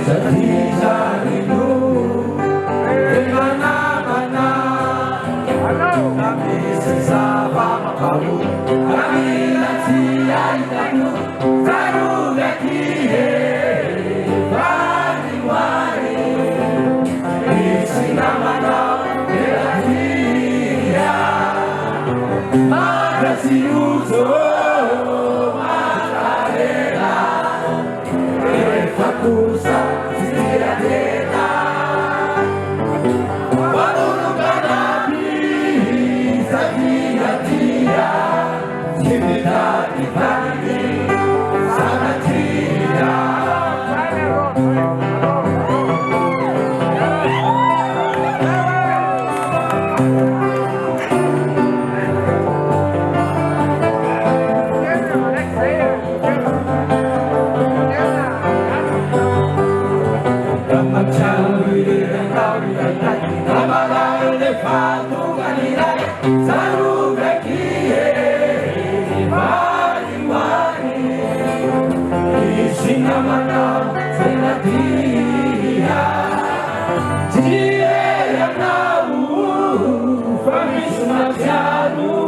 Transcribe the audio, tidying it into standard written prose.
Setiap rindu dengan mana kami sesama kamu, kami nanti kamu baru lagi wari-wari di sini mana dia makasih usul makarela fakusa sirata walulukan api sakia-kia cinta kita ini sangat indah. Dia yang tahu, kami semua jauh.